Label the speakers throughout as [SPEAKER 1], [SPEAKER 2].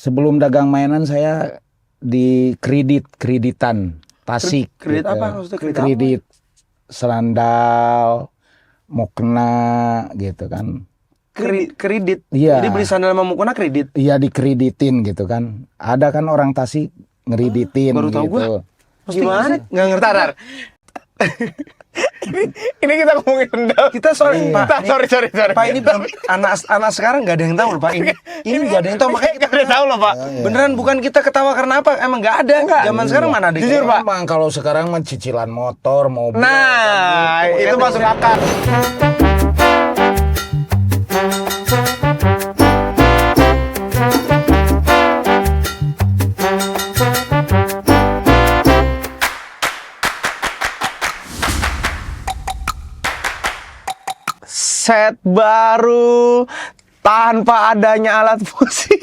[SPEAKER 1] Sebelum dagang mainan saya di kreditan Tasik.
[SPEAKER 2] Kredit
[SPEAKER 1] gitu.
[SPEAKER 2] apa maksudnya?
[SPEAKER 1] Kredit sandal, mukena gitu kan.
[SPEAKER 2] Kredit.
[SPEAKER 1] Iya.
[SPEAKER 2] Jadi beli sandal sama mukena kredit.
[SPEAKER 1] Iya dikreditin gitu kan. Ada kan orang Tasik ngeriditin
[SPEAKER 2] baru tahu
[SPEAKER 1] gitu.
[SPEAKER 2] Gimana? Nggak ngerti.
[SPEAKER 3] Bentar. ini kita ngomongin sendal.
[SPEAKER 2] Kita sorry, Pak.
[SPEAKER 3] Sorry.
[SPEAKER 2] Pak, ini belum anak sekarang nggak ada yang tahu loh, Pak. Ini nggak ada yang tahu, makanya kita
[SPEAKER 3] Nggak tahu loh, Pak.
[SPEAKER 2] beneran bukan kita ketawa karena apa? Emang nggak ada. Zaman sekarang mana ada.
[SPEAKER 3] Jujur, Pak.
[SPEAKER 1] Emang kalau sekarang mah cicilan motor, mobil.
[SPEAKER 3] Nah, itu masuk akal. Set baru tanpa adanya alat musik.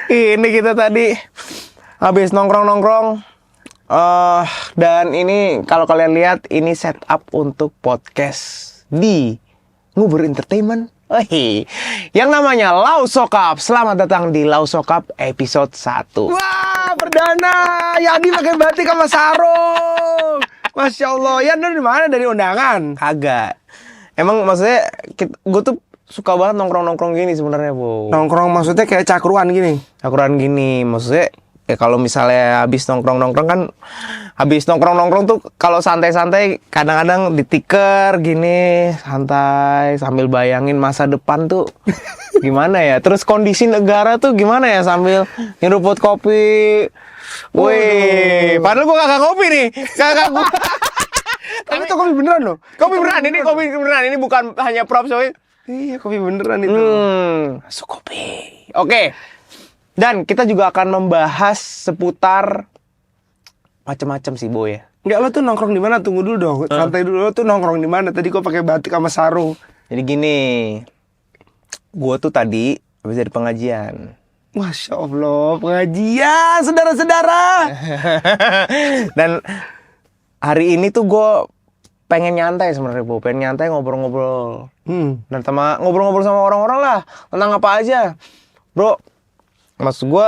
[SPEAKER 3] Ini kita tadi habis nongkrong. Dan ini kalau kalian lihat ini setup untuk podcast di Ngubur Entertainment. Yang namanya Lausokap. Selamat datang di Lausokap episode 1.
[SPEAKER 2] Wah, perdana. Yadi pakai batik sama sarung. Masya Allah. Ya, dari mana? Dari undangan?
[SPEAKER 3] Kagak. Emang maksudnya gue tuh suka banget nongkrong gini sebenarnya, Bu.
[SPEAKER 2] Nongkrong maksudnya kayak cakruan gini.
[SPEAKER 3] Akuran gini, maksudnya ya kalau misalnya habis nongkrong kan, habis nongkrong tuh kalau santai-santai kadang-kadang ditiker gini, santai sambil bayangin masa depan tuh gimana ya. Terus kondisi negara tuh gimana ya sambil ngeruput kopi. Wih, padahal gua kagak ngopi nih. Gua.
[SPEAKER 2] Tapi itu kopi beneran loh.
[SPEAKER 3] Kopi beneran, ini bukan hanya props, coy.
[SPEAKER 2] Iya, kopi beneran itu.
[SPEAKER 3] Masuk kopi. Oke. Dan kita juga akan membahas seputar macam-macam sih, Boy ya.
[SPEAKER 2] Enggak, lo tuh nongkrong di mana? Tunggu dulu dong. Santai dulu. Lo tuh nongkrong di mana? Tadi gua pakai batik sama sarung.
[SPEAKER 3] Jadi gini, gua tuh tadi habis dari pengajian.
[SPEAKER 2] Masya Allah, pengajian, saudara-saudara.
[SPEAKER 3] Dan hari ini tuh gue pengen nyantai sebenarnya, Bu. Pengen nyantai ngobrol-ngobrol. Dan sama ngobrol-ngobrol sama orang-orang lah. Tentang apa aja. Bro, maksud gue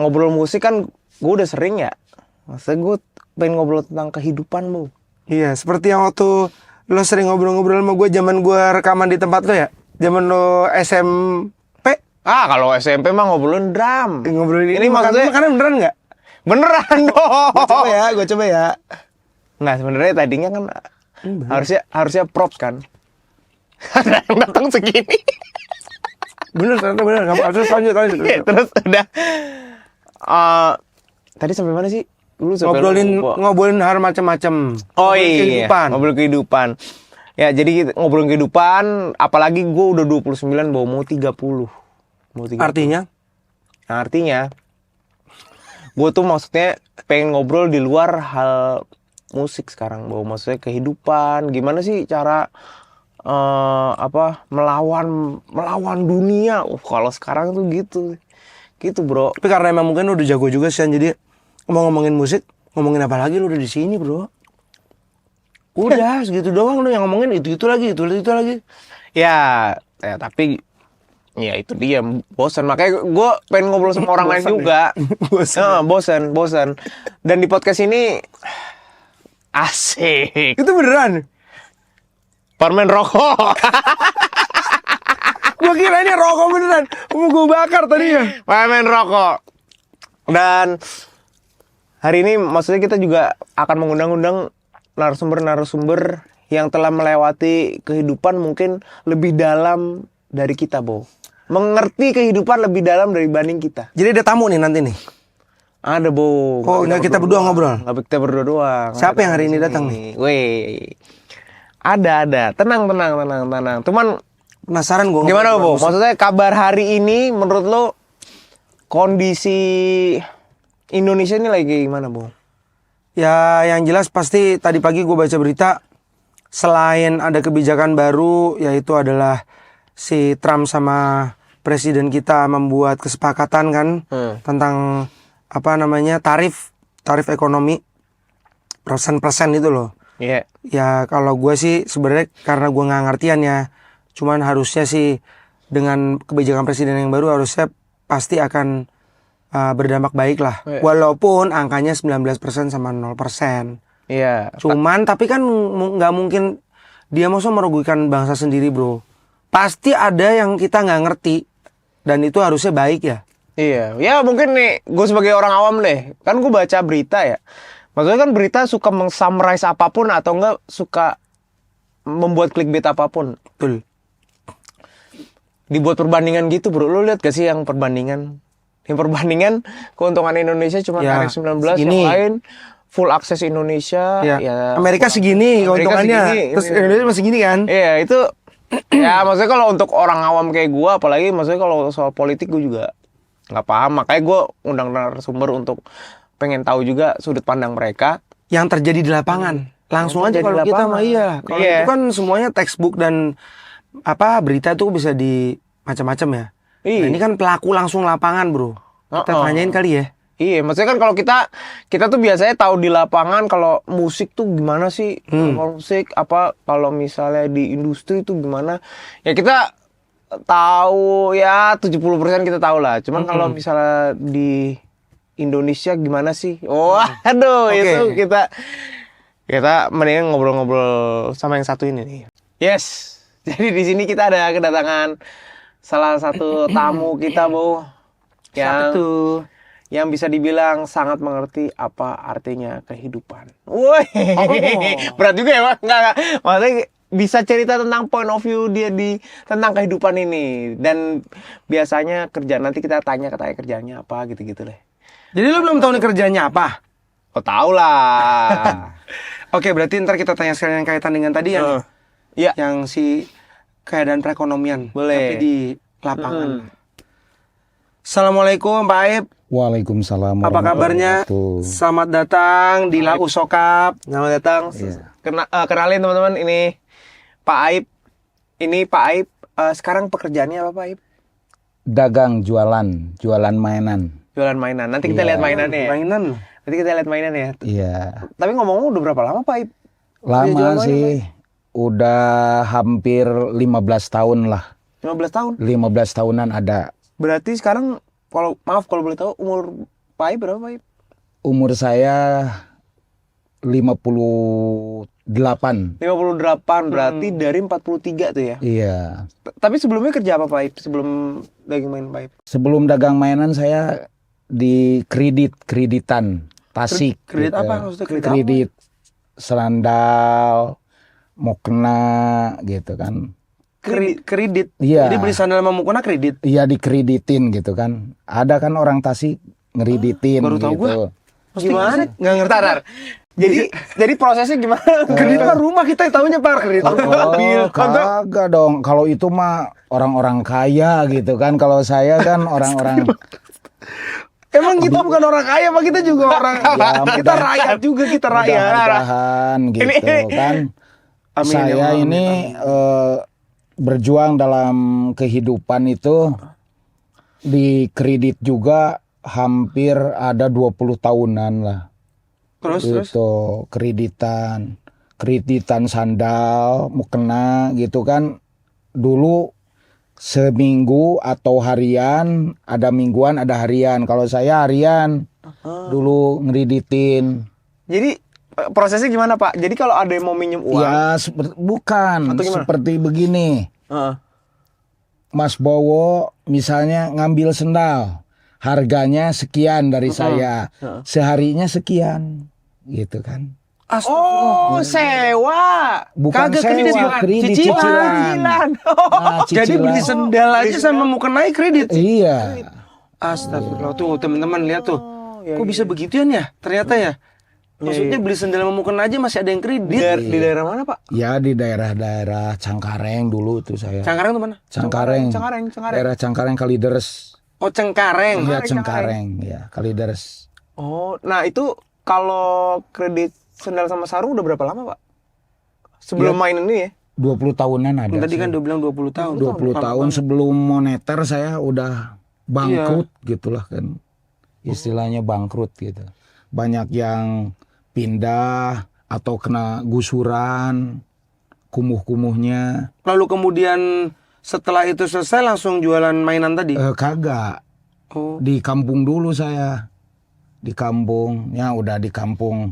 [SPEAKER 3] ngobrol musik kan gue udah sering ya. Maksudnya gue pengen ngobrol tentang kehidupan, Bu.
[SPEAKER 2] Iya, seperti yang waktu lo sering ngobrol-ngobrol sama gue zaman gue rekaman di tempat lo ya. Zaman lo SMP.
[SPEAKER 3] Kalau SMP mah ngobrolin drum.
[SPEAKER 2] Ngobrolin
[SPEAKER 3] ini maksudnya
[SPEAKER 2] makanan beneran nggak?
[SPEAKER 3] beneran dong.
[SPEAKER 2] Gue coba ya.
[SPEAKER 3] Nggak, sebenarnya tadinya kan harusnya props kan. Ada yang datang segini.
[SPEAKER 2] Bener. Nggak apa-apa. Terus lanjut.
[SPEAKER 3] Ya, terus udah. Tadi sampai mana sih? Dulu
[SPEAKER 2] Ngobrolin hal macam-macam.
[SPEAKER 3] Oh iya. Ngobrol kehidupan. Ya, jadi ngobrolin kehidupan. Apalagi gue udah 29 mau 30.
[SPEAKER 2] Artinya?
[SPEAKER 3] Nah, artinya gue tuh maksudnya pengen ngobrol di luar hal musik sekarang, Bo. Maksudnya kehidupan, gimana sih cara melawan dunia. Kalau sekarang tuh gitu, Bro.
[SPEAKER 2] Tapi karena emang mungkin udah jago juga sih, jadi ngomongin musik, ngomongin apa lagi lu udah di sini, Bro. Udah segitu doang lu yang ngomongin itu lagi.
[SPEAKER 3] Ya, tapi ya itu dia, bosan. Makanya gue pengen ngobrol sama orang lain juga. Bosan. Dan di podcast ini asik.
[SPEAKER 2] Itu beneran?
[SPEAKER 3] Permen rokok.
[SPEAKER 2] Gue kira ini rokok beneran. Mau gue bakar tadinya.
[SPEAKER 3] Permen rokok. Dan hari ini maksudnya kita juga akan mengundang-undang narasumber yang telah melewati kehidupan mungkin lebih dalam dari kita, Bo. Mengerti kehidupan lebih dalam dibanding kita.
[SPEAKER 2] Jadi ada tamu nih nanti nih?
[SPEAKER 3] Ada, Bo.
[SPEAKER 2] Oh, nggak kita berdua ngobrol?
[SPEAKER 3] Nggak kita berdua doang.
[SPEAKER 2] Siapa yang hari ini datang nih?
[SPEAKER 3] Weh. Ada. Tenang. Cuman
[SPEAKER 2] penasaran gue.
[SPEAKER 3] Gimana, Bo? Maksudnya kabar hari ini menurut lo kondisi Indonesia ini lagi gimana, Bo?
[SPEAKER 2] Ya, yang jelas pasti tadi pagi gue baca berita, selain ada kebijakan baru, yaitu adalah si Trump sama presiden kita membuat kesepakatan kan tentang tarif ekonomi persen itu loh.
[SPEAKER 3] Iya.
[SPEAKER 2] Ya kalau gue sih sebenarnya karena gue nggak ngertian ya, cuman harusnya sih dengan kebijakan presiden yang baru harusnya pasti akan berdampak baik lah.
[SPEAKER 3] Iya.
[SPEAKER 2] Walaupun angkanya 19% sama 0%.
[SPEAKER 3] Iya.
[SPEAKER 2] Cuman tapi kan nggak mungkin dia mau merugikan bangsa sendiri, bro. Pasti ada yang kita nggak ngerti dan itu harusnya baik ya.
[SPEAKER 3] Iya, ya mungkin nih gue sebagai orang awam deh, kan gue baca berita ya. Maksudnya kan berita suka meng-summarize apapun atau enggak suka membuat clickbait apapun.
[SPEAKER 2] Betul.
[SPEAKER 3] Dibuat perbandingan gitu bro, lu lihat gak sih yang perbandingan? Yang perbandingan keuntungan Indonesia cuma
[SPEAKER 2] Ya,
[SPEAKER 3] RX-19,
[SPEAKER 2] segini.
[SPEAKER 3] yang lain full akses Indonesia.
[SPEAKER 2] Ya. Amerika segini
[SPEAKER 3] Amerika
[SPEAKER 2] keuntungannya,
[SPEAKER 3] segini,
[SPEAKER 2] terus
[SPEAKER 3] ini.
[SPEAKER 2] Indonesia masih gini kan?
[SPEAKER 3] Iya itu, ya maksudnya kalau untuk orang awam kayak gue, apalagi maksudnya kalau soal politik gue juga nggak paham. Makanya gue undang narasumber untuk pengen tahu juga sudut pandang mereka.
[SPEAKER 2] Yang terjadi di lapangan. Langsung aja
[SPEAKER 3] terjadi
[SPEAKER 2] kalau
[SPEAKER 3] di
[SPEAKER 2] kita
[SPEAKER 3] lapangan.
[SPEAKER 2] mah iya. Kalau
[SPEAKER 3] Iya.
[SPEAKER 2] itu kan semuanya textbook dan berita itu bisa di macam-macam ya.
[SPEAKER 3] Iya.
[SPEAKER 2] Nah, ini kan pelaku langsung lapangan, bro. Kita tanyain kali ya.
[SPEAKER 3] Iya, maksudnya kan kalau kita tuh biasanya tahu di lapangan kalau musik tuh gimana sih? Kalau musik apa kalau misalnya di industri tuh gimana? Ya kita tahu ya 70% kita tahu lah. Cuman kalau misalnya di Indonesia gimana sih? Waduh,
[SPEAKER 2] Oke.
[SPEAKER 3] itu kita mendingan ngobrol-ngobrol sama yang satu ini nih. Yes. Jadi di sini kita ada kedatangan salah satu tamu kita, Bu.
[SPEAKER 2] Siapa tuh?
[SPEAKER 3] Yang bisa dibilang sangat mengerti apa artinya kehidupan. Woi, berat juga ya, Pak? Enggak. Maksudnya bisa cerita tentang point of view dia tentang kehidupan ini. Dan biasanya nanti kita tanya kerjanya apa gitu-gitu deh.
[SPEAKER 2] Jadi lu belum tahu nih kerjanya apa?
[SPEAKER 3] Oh, tahu lah.
[SPEAKER 2] Oke, berarti ntar kita tanya sekalian yang kaitan dengan tadi ya.
[SPEAKER 3] Iya.
[SPEAKER 2] Yang si keadaan perekonomian.
[SPEAKER 3] Boleh.
[SPEAKER 2] Tapi di lapangan. Assalamualaikum Pak Aib.
[SPEAKER 1] Waalaikumsalam.
[SPEAKER 2] Apa kabarnya?
[SPEAKER 1] warahmatullahi wabarakatuh.
[SPEAKER 2] Selamat datang di La Usokap.
[SPEAKER 3] Selamat datang. Kenalin teman-teman, ini Pak Aib. Ini Pak Aib. Sekarang pekerjaannya apa Pak Aib?
[SPEAKER 1] Dagang, jualan mainan.
[SPEAKER 3] Jualan mainan. Nanti kita lihat mainannya ya.
[SPEAKER 2] Mainan.
[SPEAKER 3] Nanti kita lihat mainan ya.
[SPEAKER 1] Iya.
[SPEAKER 3] Tapi ngomong udah berapa lama Pak Aib?
[SPEAKER 1] Lama
[SPEAKER 3] jualan
[SPEAKER 1] sih. Udah hampir 15 tahun lah.
[SPEAKER 3] 15 tahun.
[SPEAKER 1] 15 tahunan ada.
[SPEAKER 3] Berarti sekarang kalau boleh tahu umur Pak Aib berapa Pak Aib?
[SPEAKER 1] Umur saya 58.
[SPEAKER 3] 58 berarti dari 43 tuh ya.
[SPEAKER 1] Iya.
[SPEAKER 3] Tapi sebelumnya kerja apa Pak Aib? Sebelum daging main Pak Aib?
[SPEAKER 1] Sebelum dagang mainan saya di kreditan Tasik.
[SPEAKER 2] Kredit
[SPEAKER 1] gitu.
[SPEAKER 2] apa maksudnya?
[SPEAKER 1] Kredit sandal, mukena gitu kan.
[SPEAKER 2] Kredit.
[SPEAKER 1] Iya.
[SPEAKER 2] Jadi beli sandal sama mukena kredit.
[SPEAKER 1] Iya dikreditin gitu kan. Ada kan orang Tasik ngeriditin
[SPEAKER 2] baru tahu
[SPEAKER 1] gitu.
[SPEAKER 3] Gimana? Nggak ngerti. Tar. Jadi prosesnya gimana?
[SPEAKER 2] Kredit mah rumah kita tahunya Pak, kredit mobil.
[SPEAKER 1] Oh, kagak dong. Kalau itu mah orang-orang kaya gitu kan. Kalau saya kan orang-orang
[SPEAKER 2] Emang kita bukan orang kaya, Pak, kita juga orang kita rakyat juga, kita rakyat.
[SPEAKER 1] mudah-mudahan gitu kan.
[SPEAKER 2] Amin,
[SPEAKER 1] Saya
[SPEAKER 2] ya Allah.
[SPEAKER 1] ini berjuang dalam kehidupan itu di kredit juga hampir ada 20 tahunan lah.
[SPEAKER 2] Terus
[SPEAKER 1] Itu kreditan sandal, mukena gitu kan. Dulu seminggu atau harian, ada mingguan, ada harian. Kalau saya harian dulu ngeriditin.
[SPEAKER 3] Jadi prosesnya gimana Pak? Jadi kalau ada yang mau minjem uang,
[SPEAKER 1] Ya bukan
[SPEAKER 3] Atau gimana?
[SPEAKER 1] seperti begini.
[SPEAKER 3] Heeh.
[SPEAKER 1] Mas Bowo misalnya ngambil sendal, harganya sekian dari saya, seharinya sekian, gitu kan?
[SPEAKER 3] Oh, sewa.
[SPEAKER 1] Bukan
[SPEAKER 2] Kagak,
[SPEAKER 1] sewa, kredit
[SPEAKER 3] Cicilan.
[SPEAKER 1] cicilan. Nah,
[SPEAKER 2] jadi beli
[SPEAKER 1] cicilan.
[SPEAKER 2] sendal aja sama mukena kredit.
[SPEAKER 1] Iya.
[SPEAKER 2] Astagfirullah, tuh teman-teman lihat tuh.
[SPEAKER 3] ya,
[SPEAKER 2] Kok bisa begituan ya? Ternyata ya. Maksudnya beli sendal sama mukena aja masih ada yang kredit.
[SPEAKER 3] Di daerah mana Pak?
[SPEAKER 1] Ya di daerah-daerah Cangkareng dulu tuh saya.
[SPEAKER 2] Cangkareng tuh mana?
[SPEAKER 1] Cangkareng.
[SPEAKER 3] Cengkareng.
[SPEAKER 1] Daerah Cangkareng Kalideres.
[SPEAKER 2] Oh, Cengkareng.
[SPEAKER 1] Iya Cengkareng, ya Kalideres.
[SPEAKER 3] Oh, nah itu kalau kredit sendal sama sarung udah berapa lama Pak? Sebelum main ini ya?
[SPEAKER 1] 20 tahunan ada.
[SPEAKER 2] Tadi
[SPEAKER 1] sih.
[SPEAKER 2] kan dia bilang 20 tahun.
[SPEAKER 1] 20 tahun sebelum moneter saya udah bangkrut gitulah kan. Istilahnya bangkrut gitu. Banyak yang pindah atau kena gusuran, kumuh-kumuhnya.
[SPEAKER 2] Lalu kemudian setelah itu selesai langsung jualan mainan tadi?
[SPEAKER 1] Kagak.
[SPEAKER 2] Oh.
[SPEAKER 1] Di kampung dulu saya. Di kampung, ya udah di kampung.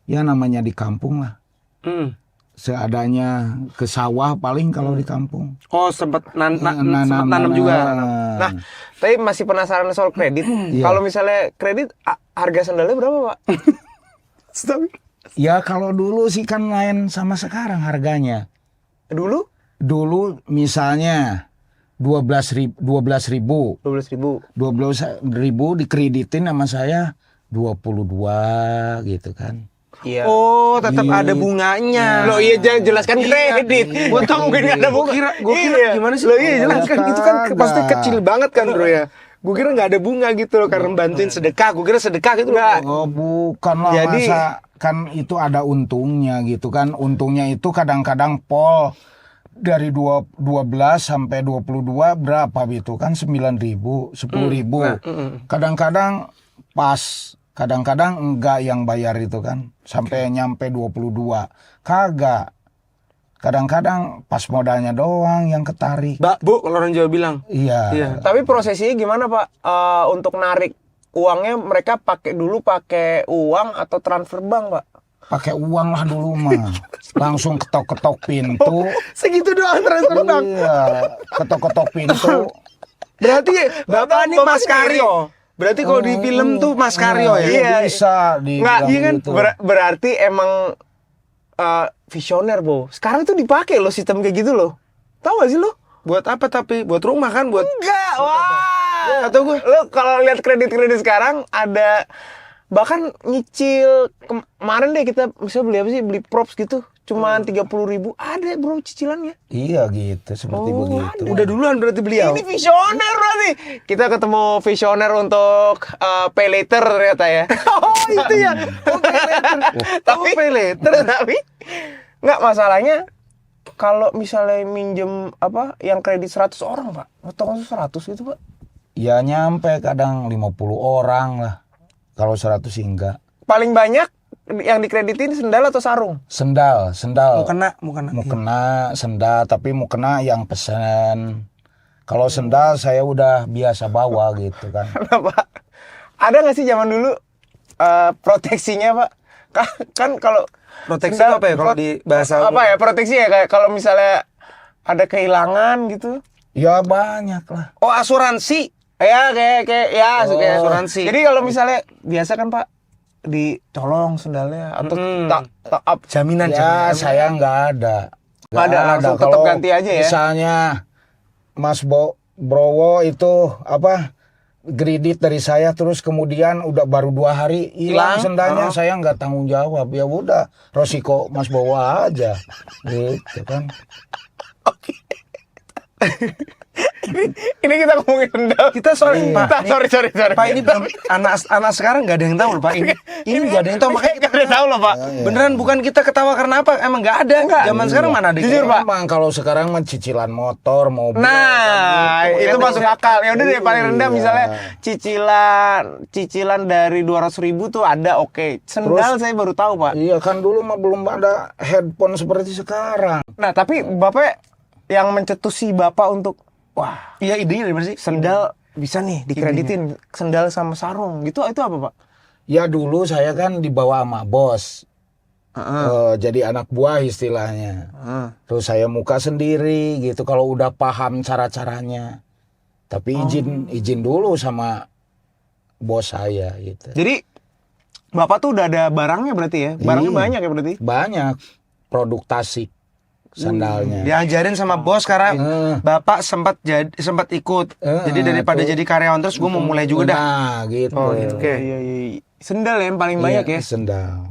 [SPEAKER 1] Ya namanya di kampung lah.
[SPEAKER 2] Hmm.
[SPEAKER 1] Seadanya ke sawah paling kalau di kampung.
[SPEAKER 2] Oh, sempat
[SPEAKER 1] Nanam
[SPEAKER 2] nanam juga.
[SPEAKER 3] Nah, tapi masih penasaran soal kredit.
[SPEAKER 1] Iya.
[SPEAKER 3] Kalau misalnya kredit, harga sendalnya berapa, Pak?
[SPEAKER 1] Ya kalau dulu sih kan lain sama sekarang harganya.
[SPEAKER 3] Dulu
[SPEAKER 1] Dulu misalnya 12.000
[SPEAKER 3] 12.000.
[SPEAKER 1] 12.000 dikreditin sama saya 22 gitu kan.
[SPEAKER 3] Iya.
[SPEAKER 2] Oh, tetap ada bunganya.
[SPEAKER 3] Loh iya jelaskan kredit. Gua tau mungkin nggak ada
[SPEAKER 2] Gua
[SPEAKER 3] bunga.
[SPEAKER 2] kira gimana sih?
[SPEAKER 3] Loh iya jelaskan itu kan
[SPEAKER 1] Kagak.
[SPEAKER 3] pasti kecil banget kan bro ya. Gue kira nggak ada bunga gitu loh karena bantuin sedekah. Gue kira sedekah gitu loh.
[SPEAKER 1] Oh bukan lah,
[SPEAKER 3] Jadi-
[SPEAKER 1] masa kan itu ada untungnya gitu kan. Untungnya itu kadang-kadang pol dari 12 sampai 22 berapa gitu kan 9.000, 10.000. Kadang-kadang pas, kadang-kadang enggak yang bayar itu kan sampai nyampe 22. Kagak. Kadang-kadang pas modalnya doang yang ketarik.
[SPEAKER 2] Bu, kalau orang Jawa bilang.
[SPEAKER 1] Iya.
[SPEAKER 3] Tapi prosesinya gimana Pak? Untuk narik uangnya mereka pakai uang atau transfer bank Pak?
[SPEAKER 1] Pakai uang lah dulu mah. Langsung ketok-ketok pintu.
[SPEAKER 3] Segitu doang transfer bank.
[SPEAKER 1] Iya, ketok-ketok pintu.
[SPEAKER 2] Berarti Bapak ini
[SPEAKER 3] Bapak
[SPEAKER 2] Mas Karyo. Berarti kalau di film tuh Mas Karyo ya?
[SPEAKER 3] Iya.
[SPEAKER 1] Bisa
[SPEAKER 3] Nggak,
[SPEAKER 1] dibilang
[SPEAKER 3] iya kan?
[SPEAKER 1] gitu.
[SPEAKER 3] Berarti emang visioner, Bo. Sekarang itu dipakai loh sistem kayak gitu loh. Tahu gak sih lo?
[SPEAKER 2] Buat apa tapi? Buat rumah kan? Buat
[SPEAKER 3] Enggak, wah.
[SPEAKER 2] Atau gue?
[SPEAKER 3] Lo kalau lihat kredit-kredit sekarang ada bahkan nyicil kemarin deh kita bisa beli apa sih? Beli props gitu. Cuman 30.000 ada bro cicilannya.
[SPEAKER 1] Iya gitu, seperti begitu.
[SPEAKER 2] udah duluan berarti beliau.
[SPEAKER 3] Ini visioner berarti. Kita ketemu visioner untuk pay later ternyata ya.
[SPEAKER 2] Oh, itu ya.
[SPEAKER 3] Tapi
[SPEAKER 2] pay later.
[SPEAKER 3] Tapi nggak masalahnya kalau misalnya minjem apa yang kredit 100 orang Pak. Potong 100 gitu Pak.
[SPEAKER 1] Ya nyampe kadang 50 orang lah. Kalau 100 sih enggak.
[SPEAKER 3] Paling banyak yang dikreditin sendal atau sarung?
[SPEAKER 1] Sendal.
[SPEAKER 2] Mau kena.
[SPEAKER 1] Mukena sendal, tapi mukena yang pesen. Kalau sendal saya udah biasa bawa gitu kan.
[SPEAKER 3] Pak, ada nggak sih zaman dulu proteksinya Pak? Kan kalau
[SPEAKER 2] Proteksi
[SPEAKER 3] sendal-
[SPEAKER 2] itu apa ya kalau di bahasa
[SPEAKER 3] apa ya proteksi ya kayak kalau misalnya ada kehilangan gitu?
[SPEAKER 1] Ya banyak lah.
[SPEAKER 2] Oh, asuransi.
[SPEAKER 3] Ya kayak ya kayak
[SPEAKER 2] asuransi.
[SPEAKER 3] Jadi kalau misalnya biasa kan Pak dicolong sendalnya atau
[SPEAKER 2] Jaminan.
[SPEAKER 1] Ya saya nggak ada.
[SPEAKER 3] Nggak ada, langsung tetap
[SPEAKER 1] Kalau
[SPEAKER 3] ganti aja ya?
[SPEAKER 1] Misalnya Mas Browo itu apa kredit dari saya terus kemudian udah baru 2 hari hilang sendalnya, saya nggak tanggung jawab. Ya udah resiko Mas Browo aja gitu kan.
[SPEAKER 3] Ini kita ngomongin sendal.
[SPEAKER 2] Kita sorry, Pak.
[SPEAKER 3] Sorry.
[SPEAKER 2] Pak, ini belum anak sekarang nggak ada yang tahu loh, Pak. Ini nggak ada yang tahu, makanya
[SPEAKER 3] Nggak ada tahu loh Pak.
[SPEAKER 2] beneran bukan kita ketawa karena apa? Emang nggak ada. Zaman sekarang mana ada?
[SPEAKER 3] Jujur, Pak.
[SPEAKER 1] Memang kalau sekarang mah cicilan motor, mobil.
[SPEAKER 3] Nah, itu masuk akal. Ya udah deh paling rendah
[SPEAKER 1] Iya.
[SPEAKER 3] misalnya cicilan dari 200.000 tuh ada oke. Sendal saya baru tahu, Pak.
[SPEAKER 1] Iya kan dulu mah belum ada handphone seperti sekarang.
[SPEAKER 3] Nah, tapi Bapak yang mencetusi Bapak untuk wah,
[SPEAKER 2] Iya, idenya dari mana sih?
[SPEAKER 3] sendal bisa nih dikreditin sendal sama sarung. Gitu itu apa, Pak?
[SPEAKER 1] Ya dulu saya kan dibawa sama bos. Jadi anak buah istilahnya. Terus saya muka sendiri gitu kalau udah paham cara-caranya. Tapi izin dulu sama bos saya gitu.
[SPEAKER 3] Jadi Bapak tuh udah ada barangnya berarti ya? Barangnya
[SPEAKER 1] Iya.
[SPEAKER 3] banyak ya berarti?
[SPEAKER 1] Banyak produk tasik sandalnya.
[SPEAKER 2] Diajarin sama bos karena Bapak sempat ikut. Jadi daripada
[SPEAKER 1] tuh.
[SPEAKER 2] jadi karyawan terus gue mau mulai juga dah.
[SPEAKER 1] Nah, gitu.
[SPEAKER 2] Oke.
[SPEAKER 3] Iya. Sendal yang paling banyak ya.
[SPEAKER 1] Sendal.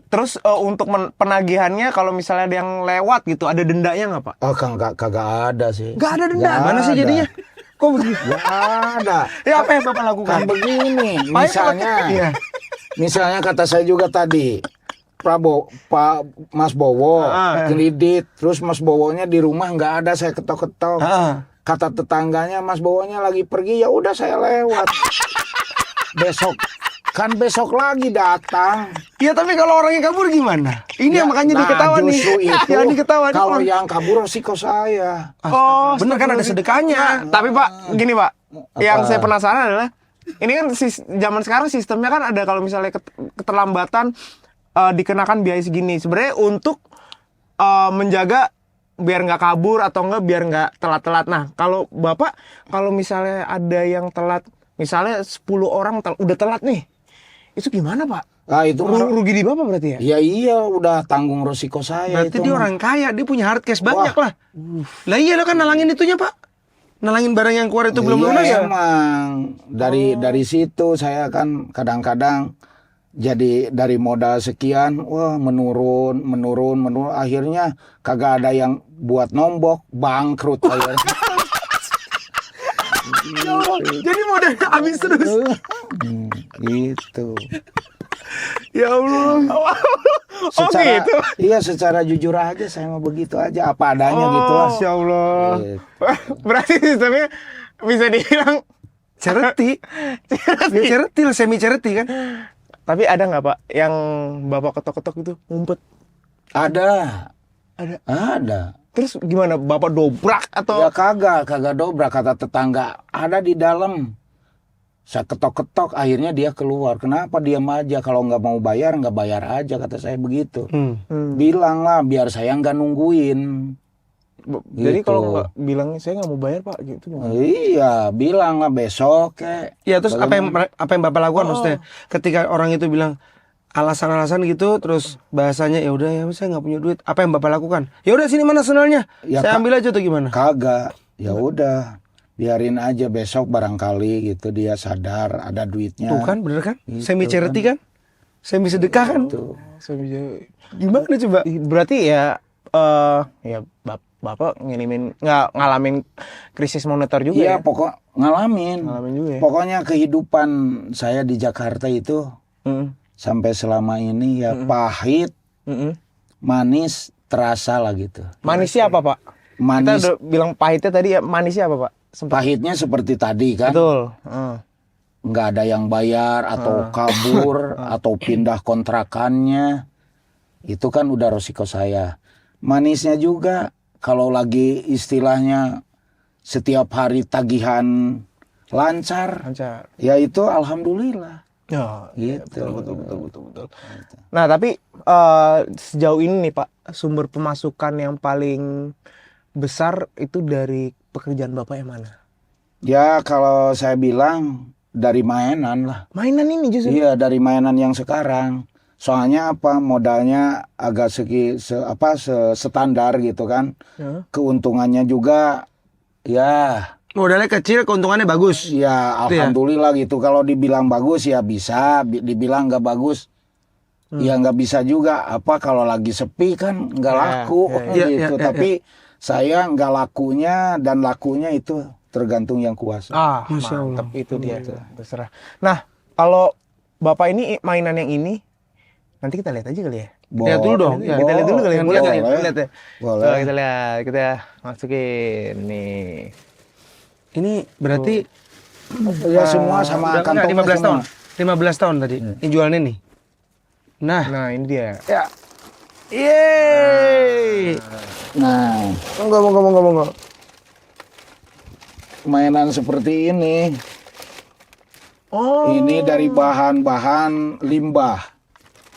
[SPEAKER 3] Terus untuk penagihannya kalau misalnya ada yang lewat gitu, ada dendanya nggak Pak?
[SPEAKER 1] Oh, kagak ada sih.
[SPEAKER 3] Nggak ada denda.
[SPEAKER 1] Nggak
[SPEAKER 2] Mana sih
[SPEAKER 1] ada.
[SPEAKER 2] jadinya?
[SPEAKER 3] Kok begitu?
[SPEAKER 1] Nggak ada.
[SPEAKER 2] Ya apa yang Bapak lakukan?
[SPEAKER 1] Kan begini, misalnya,
[SPEAKER 2] Iya.
[SPEAKER 1] misalnya kata saya juga tadi, Pak Mas Bowo kredit, terus Mas Bowonya di rumah nggak ada, saya ketok-ketok. Kata tetangganya Mas Bowonya lagi pergi, ya udah saya lewat. Besok Kan besok lagi datang.
[SPEAKER 2] Iya, tapi kalau orangnya kabur gimana? Ini yang makanya diketahuan nih.
[SPEAKER 1] Justru itu,
[SPEAKER 2] Yang diketahuan.
[SPEAKER 1] kalau yang kabur resiko saya.
[SPEAKER 3] Oh,
[SPEAKER 2] bener kan ada sedekahnya.
[SPEAKER 3] Tapi Pak, gini Pak, yang saya penasaran adalah ini kan zaman sekarang sistemnya kan ada kalau misalnya keterlambatan dikenakan biaya segini. Sebenarnya untuk menjaga biar nggak kabur atau enggak biar nggak telat-telat. Nah, kalau Bapak kalau misalnya ada yang telat, misalnya 10 orang udah telat nih, itu gimana Pak?
[SPEAKER 1] Nah, itu
[SPEAKER 3] Rugi di Bapak berarti ya?
[SPEAKER 1] ya iya udah tanggung resiko saya.
[SPEAKER 2] Berarti
[SPEAKER 1] itu
[SPEAKER 2] dia
[SPEAKER 1] mah.
[SPEAKER 2] orang kaya, dia punya hard cash banyak lah. Lah iya lo kan nalangin itunya Pak. Nalangin barang yang keluar itu belum
[SPEAKER 1] Iya,
[SPEAKER 2] lunas ya.
[SPEAKER 1] emang dari situ saya kan kadang-kadang jadi dari modal sekian, wah menurun, akhirnya kagak ada yang buat nombok, bangkrut akhirnya.
[SPEAKER 2] Ya Allah, jadi modalnya habis terus.
[SPEAKER 1] Gitu.
[SPEAKER 2] Ya Allah.
[SPEAKER 1] Secara,
[SPEAKER 3] gitu?
[SPEAKER 1] Iya, secara jujur aja saya mau begitu aja, apa adanya gitu lah.
[SPEAKER 2] Masya Allah.
[SPEAKER 1] Gitu.
[SPEAKER 3] Berarti sistemnya bisa dibilang
[SPEAKER 2] Cereti. Ya cereti lah, semi cereti kan.
[SPEAKER 3] Tapi ada nggak Pak yang Bapak ketok-ketok itu ngumpet?
[SPEAKER 1] Ada.
[SPEAKER 3] Ada. Terus gimana? Bapak dobrak atau?
[SPEAKER 1] Ya kagak dobrak, kata tetangga. Ada di dalam. Saya ketok-ketok, akhirnya dia keluar. Kenapa diam aja? Kalau nggak mau bayar, nggak bayar aja, kata saya begitu. Bilang lah, biar saya nggak nungguin.
[SPEAKER 3] Jadi
[SPEAKER 1] Gitu.
[SPEAKER 3] kalau nggak bilang saya nggak mau bayar Pak gitu.
[SPEAKER 1] Iya, bilang lah besok kek.
[SPEAKER 2] Ya terus apa yang Bapak lakukan maksudnya? Ketika orang itu bilang alasan-alasan gitu, terus bahasanya ya udah ya saya nggak punya duit. Apa yang Bapak lakukan? Ya udah sini mana sendalnya?
[SPEAKER 1] Ya,
[SPEAKER 2] Saya ambil aja tuh gimana?
[SPEAKER 1] Kagak. Ya udah, biarin aja besok barangkali gitu dia sadar ada duitnya.
[SPEAKER 2] Tuh kan bener kan?
[SPEAKER 1] Gitu
[SPEAKER 2] Semi charity kan? Semi sedekah kan?
[SPEAKER 1] Tuh.
[SPEAKER 2] Gimana coba?
[SPEAKER 3] Berarti ya ya Bapak ngalamin krisis moneter juga
[SPEAKER 1] Iya,
[SPEAKER 3] ya?
[SPEAKER 1] pokok ngalamin
[SPEAKER 3] juga ya?
[SPEAKER 1] Pokoknya kehidupan saya di Jakarta itu sampai selama ini ya pahit, manis, terasa lah gitu.
[SPEAKER 3] Manisnya apa Pak? Kita
[SPEAKER 1] Manis,
[SPEAKER 3] udah bilang pahitnya tadi ya, manisnya apa Pak?
[SPEAKER 1] pahitnya seperti tadi kan.
[SPEAKER 3] Betul.
[SPEAKER 1] Nggak ada yang bayar atau kabur atau pindah kontrakannya. Itu kan udah resiko saya. Manisnya juga kalau lagi istilahnya setiap hari tagihan lancar, ya itu alhamdulillah.
[SPEAKER 3] Ya,
[SPEAKER 1] Gitu.
[SPEAKER 3] betul. Nah, tapi sejauh ini nih Pak, sumber pemasukan yang paling besar itu dari pekerjaan Bapak yang mana?
[SPEAKER 1] Ya kalau saya bilang dari mainan lah.
[SPEAKER 3] Mainan ini justru.
[SPEAKER 1] Iya, dari mainan yang sekarang. Soalnya apa, modalnya agak standar gitu kan.
[SPEAKER 3] Ya.
[SPEAKER 1] Keuntungannya juga ya
[SPEAKER 2] Modalnya kecil, keuntungannya bagus.
[SPEAKER 1] ya alhamdulillah gitu. Kalau dibilang bagus ya bisa, dibilang nggak bagus ya nggak bisa juga. Apa kalau lagi sepi kan nggak laku gitu. Tapi saya nggak lakunya dan lakunya itu tergantung yang kuasa.
[SPEAKER 2] Masya Allah.
[SPEAKER 3] Mantap itu dia tuh, terserah. Nah, kalau Bapak ini mainan yang ini nanti kita lihat aja kali ya.
[SPEAKER 2] Lihat dulu dong.
[SPEAKER 3] Ya, kita lihat dulu kali ya. Boleh nggak?
[SPEAKER 1] Boleh.
[SPEAKER 3] Lihat ya.
[SPEAKER 1] Boleh.
[SPEAKER 3] Coba kita lihat, kita masukin nih.
[SPEAKER 2] Ini berarti
[SPEAKER 1] Ya semua sama
[SPEAKER 2] udah enggak,
[SPEAKER 1] kantongnya
[SPEAKER 2] 15 tahun.
[SPEAKER 1] semua.
[SPEAKER 2] 15 tahun tadi. Ini jualnya nih.
[SPEAKER 3] Nah, ini dia.
[SPEAKER 2] Ya. Yeay.
[SPEAKER 1] Nah,
[SPEAKER 2] Monggo.
[SPEAKER 1] mainan seperti ini.
[SPEAKER 3] Oh.
[SPEAKER 1] Ini dari bahan-bahan limbah.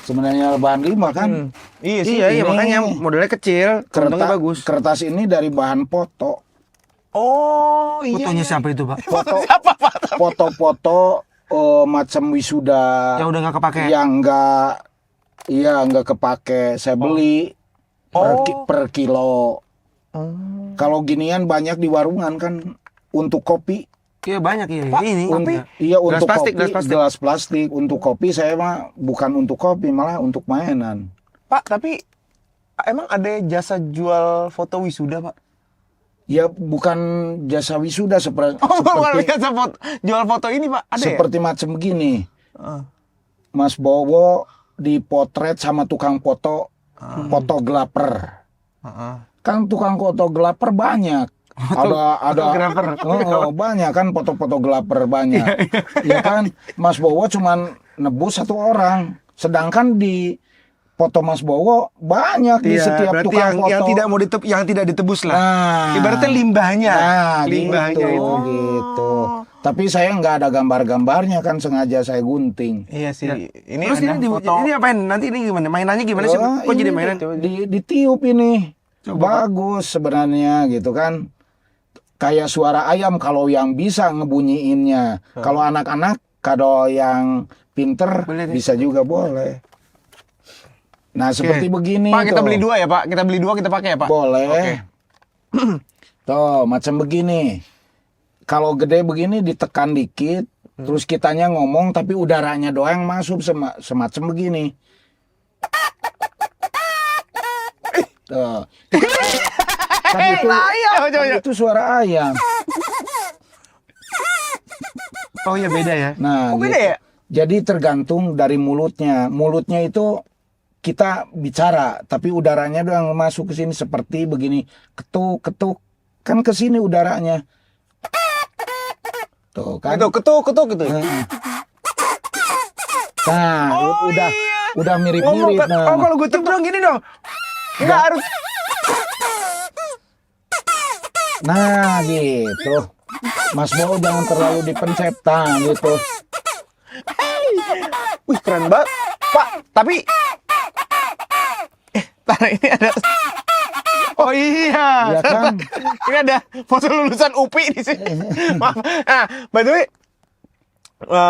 [SPEAKER 1] Sebenarnya bahan limbah kan.
[SPEAKER 3] Iya sih.
[SPEAKER 2] Iya,
[SPEAKER 1] ini
[SPEAKER 2] makanya modalnya kecil, keuntungannya bagus.
[SPEAKER 1] Kertas ini dari bahan foto.
[SPEAKER 3] Oh, iya.
[SPEAKER 2] Fotonya siapa itu, Pak?
[SPEAKER 1] Foto-foto macam wisuda.
[SPEAKER 2] Yang udah nggak kepake.
[SPEAKER 1] Yang nggak kepake. Saya beli per kilo. Kalau ginian banyak di warungan kan untuk kopi.
[SPEAKER 2] Iya banyak ya. Ini.
[SPEAKER 1] Iya untuk
[SPEAKER 2] plastik,
[SPEAKER 1] kopi, gelas plastik. Untuk kopi saya mah bukan untuk kopi, malah untuk mainan.
[SPEAKER 3] Pak, tapi emang ada jasa jual foto wisuda, Pak?
[SPEAKER 1] Ya bukan jasa wisuda seperti
[SPEAKER 3] Jasa jual foto ini, Pak. Ada
[SPEAKER 1] seperti macam begini.
[SPEAKER 3] ya?
[SPEAKER 1] Mas Bowo dipotret sama tukang foto, fotografer. Kan tukang fotografer banyak. Ada banyak kan fotografer banyak. Ya kan Mas Bowo cuman nebus 1 orang. Sedangkan di foto Mas Bowo banyak di setiap
[SPEAKER 2] berarti
[SPEAKER 1] tukang foto.
[SPEAKER 2] yang tidak ditebus lah.
[SPEAKER 1] Nah,
[SPEAKER 2] Ibaratnya limbahnya.
[SPEAKER 1] Nah,
[SPEAKER 2] Limbahnya
[SPEAKER 1] gitu,
[SPEAKER 2] itu.
[SPEAKER 1] gitu. Tapi saya nggak ada gambar-gambarnya kan, sengaja saya gunting.
[SPEAKER 3] Iya sih. Ini
[SPEAKER 2] Terus
[SPEAKER 3] ada foto.
[SPEAKER 2] ini apain? Nanti ini gimana? Mainannya gimana sih?
[SPEAKER 1] Oh,
[SPEAKER 2] Kok jadi
[SPEAKER 1] ini
[SPEAKER 2] mainan?
[SPEAKER 1] ditiup ini. Bagus sebenarnya gitu kan. Kayak suara ayam kalau yang bisa ngebunyiinnya. Kalau anak-anak, kalau yang pinter
[SPEAKER 2] Boleh deh.
[SPEAKER 1] bisa juga boleh. Nah, seperti begini
[SPEAKER 3] Pak, kita
[SPEAKER 1] tuh.
[SPEAKER 3] beli 2 ya, Pak. Kita beli 2 kita pakai ya, Pak.
[SPEAKER 1] Boleh.
[SPEAKER 3] Oke.
[SPEAKER 1] Tuh, macam begini. Kalau gede begini ditekan dikit, terus kitanya ngomong tapi udaranya doang yang masuk semacam begini. Tuh. Kan itu suara ayam.
[SPEAKER 2] Oh iya beda ya.
[SPEAKER 1] Nah,
[SPEAKER 3] Oh, beda
[SPEAKER 1] gitu.
[SPEAKER 3] ya?
[SPEAKER 1] Jadi tergantung dari mulutnya. Mulutnya itu kita bicara, tapi udaranya doang masuk ke sini seperti begini. Ketuk-ketuk. Kan ke sini udaranya. Tuh kan.
[SPEAKER 3] Ketuk gitu.
[SPEAKER 1] Nah, udah mirip-mirip. Nah.
[SPEAKER 2] Oh kalau gue tiup dong gini dong.
[SPEAKER 3] Enggak harus.
[SPEAKER 1] Nah, gitu. Mas Bowo jangan terlalu dipencet, gitu.
[SPEAKER 3] Wih, keren banget. Pak, tapi tar ini ada. Oh iya.
[SPEAKER 1] Ya kan?
[SPEAKER 3] Ini ada foto lulusan UPI di sini. Maaf. Nah, by the way,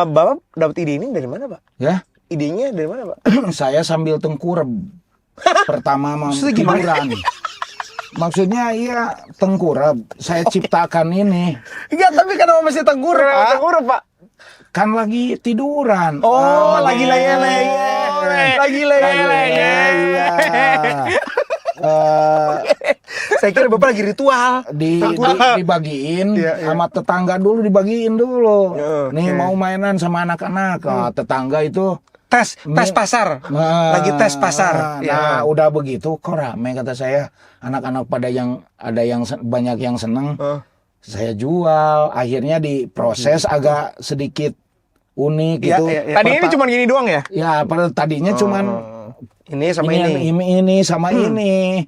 [SPEAKER 3] Bapak dapat ide ini dari mana, Pak?
[SPEAKER 1] Ya,
[SPEAKER 3] Idenya dari mana, Pak?
[SPEAKER 1] saya sambil tengkurap. Pertama
[SPEAKER 2] Maksudnya gimana?
[SPEAKER 1] tiduran. Maksudnya iya tengkurap. Saya ciptakan ini.
[SPEAKER 2] Enggak, tapi kenapa masih tengkurap, Pak?
[SPEAKER 3] Tengkurap, Pak.
[SPEAKER 1] Kan lagi tiduran.
[SPEAKER 2] Oh, lagi leye-leye. Lagi leye-leye.
[SPEAKER 1] Iya. Eh,
[SPEAKER 2] Saya kira Bapak lagi ritual.
[SPEAKER 1] dibagiin
[SPEAKER 2] Iya, iya.
[SPEAKER 1] sama tetangga dulu, dibagiin dulu.
[SPEAKER 2] Oke.
[SPEAKER 1] Nih mau mainan sama anak-anak. Oh, tetangga itu
[SPEAKER 2] Tes pasar. Lagi tes pasar.
[SPEAKER 1] Nah, udah begitu kok rame kata saya. Anak-anak pada yang ada yang banyak yang seneng. Saya jual. Akhirnya diproses agak sedikit unik
[SPEAKER 2] Iya,
[SPEAKER 1] gitu.
[SPEAKER 2] iya, iya.
[SPEAKER 3] Tadi ini cuma gini doang ya?
[SPEAKER 1] Ya, pada tadinya cuman
[SPEAKER 2] Ini sama ini.
[SPEAKER 1] ini sama ini.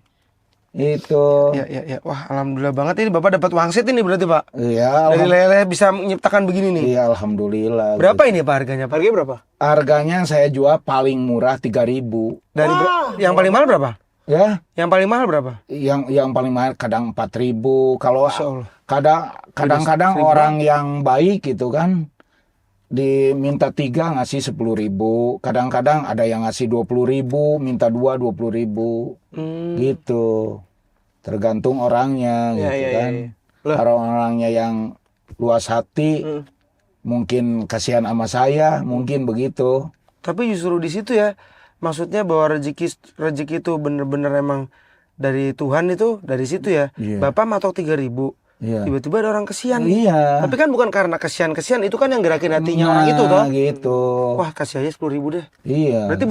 [SPEAKER 1] Itu.
[SPEAKER 2] Ya, ya, ya. Wah, alhamdulillah banget ini Bapak dapat wangsit ini berarti, Pak.
[SPEAKER 1] Iya,
[SPEAKER 2] Dari lele bisa menciptakan begini nih.
[SPEAKER 1] iya, alhamdulillah.
[SPEAKER 2] Berapa ini Pak harganya, Pak?
[SPEAKER 3] Harganya berapa?
[SPEAKER 1] Harganya saya jual paling murah 3.000.
[SPEAKER 2] Dari yang paling mahal berapa?
[SPEAKER 1] Ya,
[SPEAKER 2] Yang paling mahal berapa?
[SPEAKER 1] yang paling mahal kadang 4.000. Kalau
[SPEAKER 2] Masya Allah.
[SPEAKER 1] kadang-kadang orang yang baik gitu kan diminta 3 ngasih 10.000. Kadang-kadang ada yang ngasih 20.000, minta 2 20.000. Gitu. Tergantung orangnya
[SPEAKER 3] Iya,
[SPEAKER 1] gitu
[SPEAKER 3] iya,
[SPEAKER 1] kan.
[SPEAKER 3] iya. Lah.
[SPEAKER 1] Kalau orangnya yang luas hati mungkin kasihan sama saya, mungkin begitu.
[SPEAKER 2] Tapi justru di situ ya, maksudnya bahwa rezeki itu bener-bener emang dari Tuhan itu dari situ ya.
[SPEAKER 1] Iya.
[SPEAKER 2] Bapak matok 3.000.
[SPEAKER 1] Iya.
[SPEAKER 2] Tiba-tiba ada orang kesian.
[SPEAKER 1] Iya.
[SPEAKER 2] Tapi kan bukan karena kesian-kesian, itu kan yang gerakin hatinya orang itu toh.
[SPEAKER 1] Gitu.
[SPEAKER 2] Wah, kasih aja 10.000 deh.
[SPEAKER 1] Iya.
[SPEAKER 2] Berarti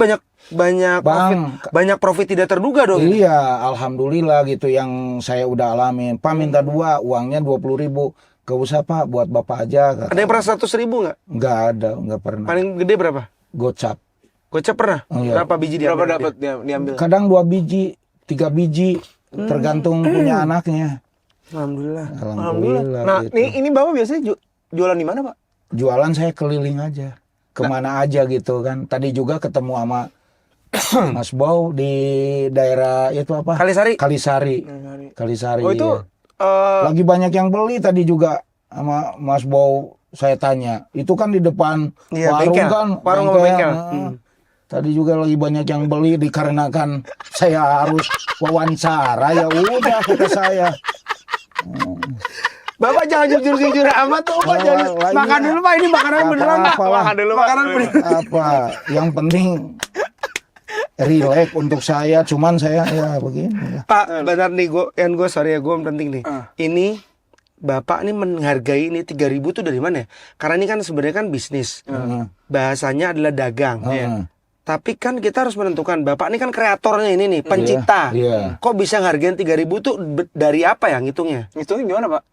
[SPEAKER 2] banyak profit tidak terduga dong.
[SPEAKER 1] Iya, alhamdulillah gitu yang saya udah alamin. Pak minta 2, uangnya 20.000. Gak usah Pak, buat Bapak aja. Kata.
[SPEAKER 2] Ada yang pernah 100.000 nggak?
[SPEAKER 1] Nggak ada, nggak pernah.
[SPEAKER 2] Paling gede berapa?
[SPEAKER 1] Gocap.
[SPEAKER 2] Gocap pernah?
[SPEAKER 1] Oh, iya.
[SPEAKER 2] Berapa biji dia?
[SPEAKER 3] Berapa dapat diambil?
[SPEAKER 1] Kadang 2 biji, 3 biji, tergantung punya anaknya.
[SPEAKER 2] Alhamdulillah.
[SPEAKER 1] Alhamdulillah.
[SPEAKER 3] Nah,
[SPEAKER 1] gitu.
[SPEAKER 3] ini Bapak biasanya jualan di mana, Pak?
[SPEAKER 1] Jualan saya keliling aja, kemana aja gitu kan. Tadi juga ketemu sama Mas Bow di daerah itu apa?
[SPEAKER 2] Kalisari.
[SPEAKER 1] Kalisari.
[SPEAKER 3] Oh, itu
[SPEAKER 1] iya. Lagi banyak yang beli tadi juga sama Mas Bow. Saya tanya, itu kan di depan
[SPEAKER 2] Iya,
[SPEAKER 1] warung
[SPEAKER 2] bengkel.
[SPEAKER 1] kan?
[SPEAKER 2] Warung sama bengkel.
[SPEAKER 1] Tadi juga lagi banyak yang beli dikarenakan saya harus wawancara. Ya udah kata saya.
[SPEAKER 2] Bapak jangan jujur-jujur amat tuh, Pak. Jangan.
[SPEAKER 1] Lah,
[SPEAKER 2] Makan
[SPEAKER 1] iya.
[SPEAKER 2] dulu, Pak. Ini makanan beneran, Pak.
[SPEAKER 1] Apa-apalah.
[SPEAKER 3] Makan dulu, Pak.
[SPEAKER 2] Makanan beneran.
[SPEAKER 1] Apa? Yang penting relax untuk saya. Cuman saya ya begini. Ya.
[SPEAKER 2] Pak, benar nih, gue sorry ya, gue penting nih. Ini Bapak nih menghargai ini 3.000 tuh dari mana ya? Karena ini kan sebenarnya kan bisnis. Bahasanya adalah dagang. Tapi kan kita harus menentukan, Bapak ini kan kreatornya ini nih, pencipta.
[SPEAKER 1] Iya.
[SPEAKER 2] Kok bisa ngehargain 3.000 tuh dari apa ya ngitungnya?
[SPEAKER 3] Itu gimana, Pak?